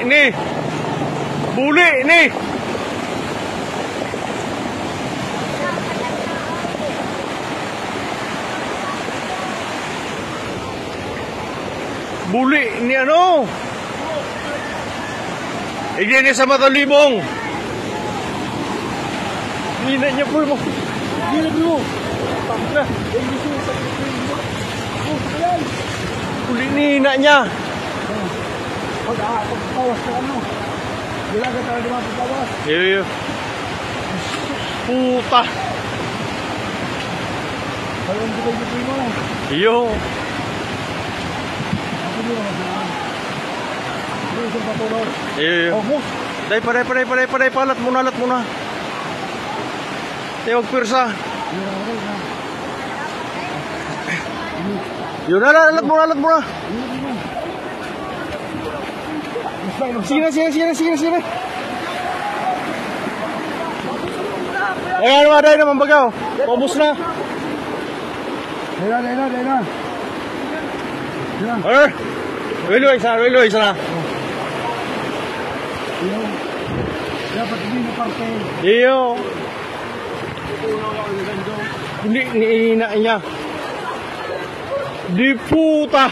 ni. Buli ni. Buli ni ano? Hindi niya sa matalimong. Hina niya po mo. Hina mo. Pagka. Buli ni hina niya. Pagkawas ka ano. Wala ka talaga mapagkawas. Iyo. Puta. Parang hindi kayo mo. Iyo. Iyo. Dai paray palat muna. Tewag pirsa. Yun na, alat muna. Sige. Ayan, maday naman bagaw. Paubos na. Dahil na. Railway sana. Dapat hindi na parte. Iyo. Hindi, niina niya. Di puta.